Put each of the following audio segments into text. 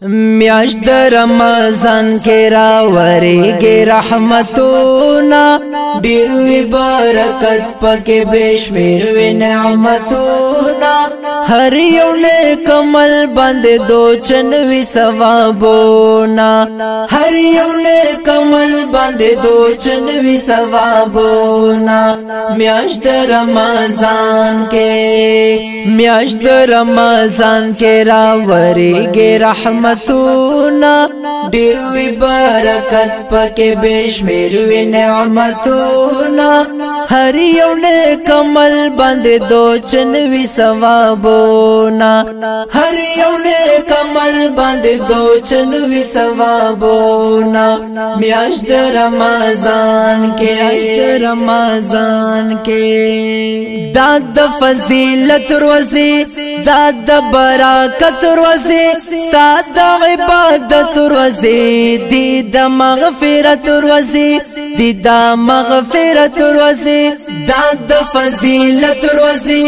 میاشت د رمضان کې راورېږي رحمتونه ډېر وي برکت پکې بشمیر وي نعمتونه هر یو نیک عمل باندې دوچن وي ثوابونه هر یو نیک عمل باندې دوچن وي ثوابونه میاشت د رمضان کې میاشت د رمضان کې راورېږي رحمتونه ډېر وي برکت پکې بشمیر وي نعمتونه هر یو نیک عمل باندې دوچن وي ثوابونه هر یو نیک عمل باندې دوچن وي ثوابونه میاشت د رمضان کې رمضان کې دا د فضیلت روزي دا د برکت روزي ستاسو د عبادت روزي دی د مغفرت روزي دی د مغفرت روزي دا د فضیلت روزي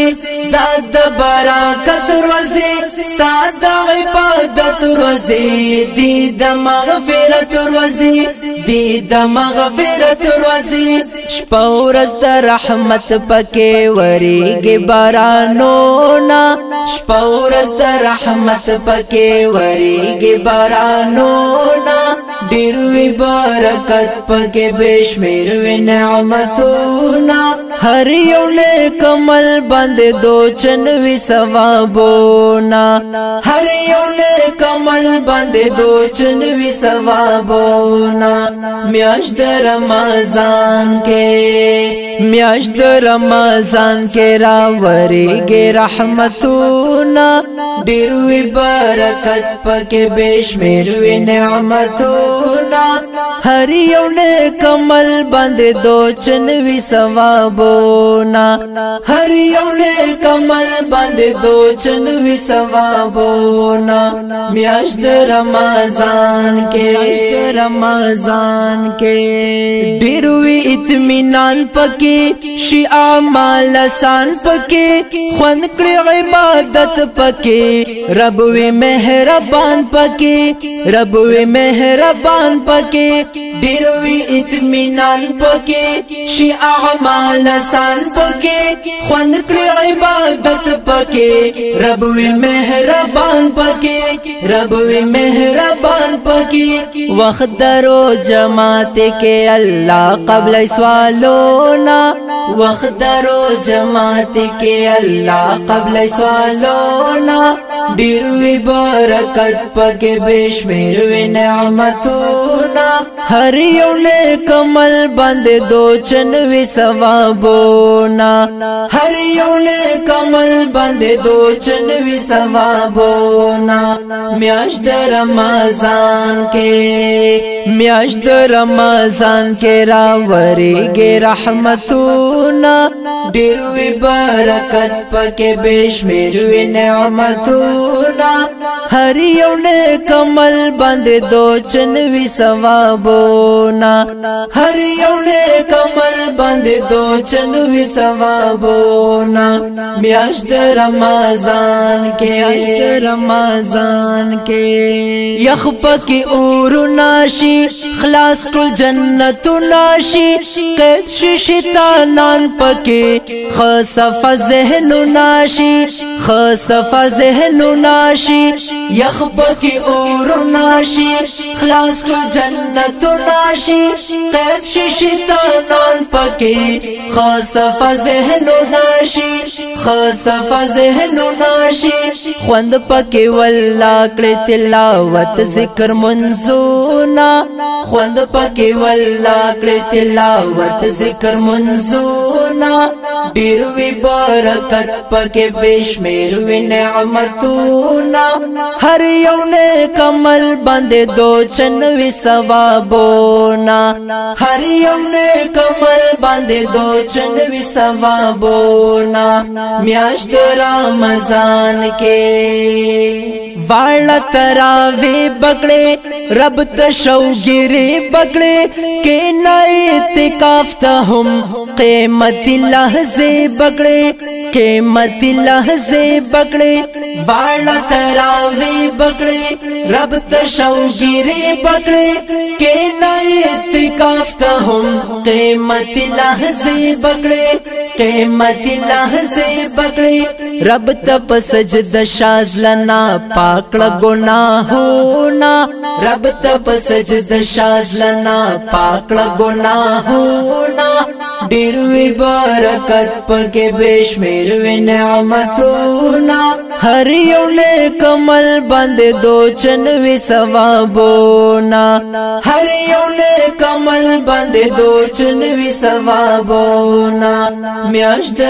دا د برکت روزي ستاسو د عبادت روزي دی د مغفرت روزي دی د مغفرت روزي شپه ورځ د رحمت پکې ورېږي بارانونه شپه ورځ د رحمت پکې ورېږي بارانونه ډېر وي برکت پکې بشمیر وي نعمتونه هر یو نیک عمل باندې دوچن وي ثوابونه هر یو نیک عمل باندې دوچن وي ثوابونه میاشت د رمضان کې میاشت د رمضان کې راورېږي رحمتونه ډېر وي برکت پکې بشمیر وي نعمتونه هر یو نیک عمل باندې دوچن وي ثوابونه هر یو نیک عمل باندې دوچن وي ثوابونه میاشت د رمضان کې رمضان کې ډېر وي اطمینان پکې شي اعمال آسان پکې خوند کړي عبادت پکې رب وي مهربان پکې رب وي مهربان پکې ډېر وي اطمینان پکې شي اعمال آسان پکې خوند کړي عبادت پکې رب وي مهربان پکې رب وي مهربان پکې وخت درو جماعت کې الله قبل سوالونه وخت درو جماعت کې الله قبل سوالونه ډېر وي برکت پکې بشمیر وي نعمتونه هر یو نیک عمل باندې دوچن وي ثوابونه هر یو نیک عمل باندې دوچن وي ثوابونه میاشت د رمضان کې میاشت د رمضان کې راورېږي رحمتونه ډېر وي برکت پکې بشمیر وي نعمتونه هر یو نیک عمل باندې دوچن وي ثوابونه هر یو نیک عمل باندې دوچن وي ثوابونه میاشت د رمضان کې رمضان کې یخ پکې اور ناشي خلاص ټول جنت ناشي قید شي شیطانان پکې خصف ذهن ناشي خصف ذهن ناشي یخ پکې اور ناشي خلاص ټول جنت ناشي قید شي شیطانان پکې خصف ذهن ناشي خصف ذهن ناشي خوند پکې والله کړې تلاوت ذکر منزونه خوند پکې والله کړې تلاوت ذکر منزونه ډېر وي برکت پکې بشمیر وي نعمتونه هر یو نیک عمل باندې دوچن وي ثوابونه هر یو نیک عمل باندې دوچن وي ثوابونه میاشت د رمضان کې واړه تراوی بکړې رب ته شوګری بکړې کې نه اعتکاف ته هم قیمت لحظه بکړې قیمت لحظه بکړې वाला तरावी बकड़े रब तशौगिरी बकड़े के नए इत्तिकाफ का हम क़ीमती लहज़े बकड़े क़ीमती लहज़े बकड़े रब तप सजद शाज़लना पाकड़ गुनाहोना रब तप सजद शाज़लना पाकड़ गुनाहोना डिरवी बरकत पके बेशमेर वे नेमतोना हर योने कमल बंदे दो चनवी सवाबोना हर योने कमल बंदे दो चनवी सवाबोना म्याश्द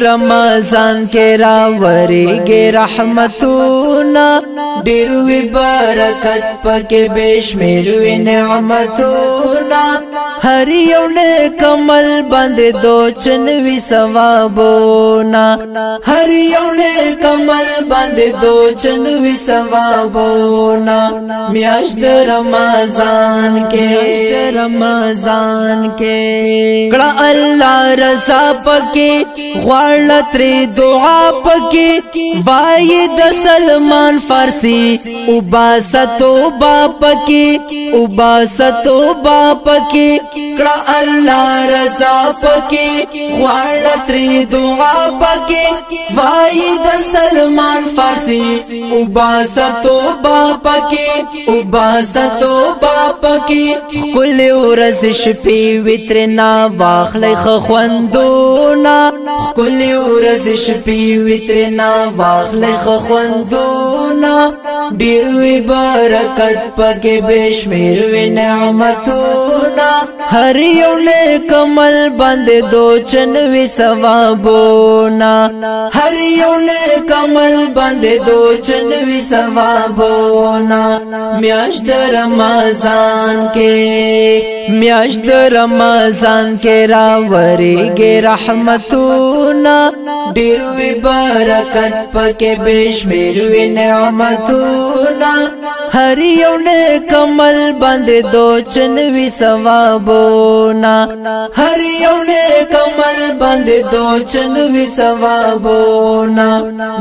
रमज़ान के रावरे गे रहमतोना डिरवी बरकत पके बेशमेर वे नेमतोना हर योने कमल बंदे दो चनवी सवाबोना हर योने कमल बंदे दो चनवी सवाबोना म्याश्द रमज़ान के कड़ा अल्लाह रज़ा पके ग़्वारत रे दुआ पके वायद सलमान फारसी उबासतो बाप के कड़ा अल्लाह रज़ा पके ग़्वारत रे दुआ पके वायद सलमान फारसी उबासतो बाप के कुल उरज़ शफी वित्र ना वाखले ख़ख्वंदोना कुल उरज़ शफी वित्र ना वाखले ख़ख्वंदोना डिरवी बरकत पके बेशमेर वे नेमतोना हर योने कमल बंदे दो चनवी सवाबोना हर योने कमल बंदे दो चनवी सवाबोना म्याश्द रमज़ान के रावरे गे रहमतोना डिरवी बरकत पके बेशमेर वे नेमतोना हर योने कमल बंदे दो चनवी सवाबोना हर योने कमल बंदे दो चनवी सवाबोना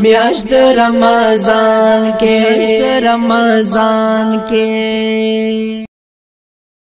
म्याश्द रमज़ान के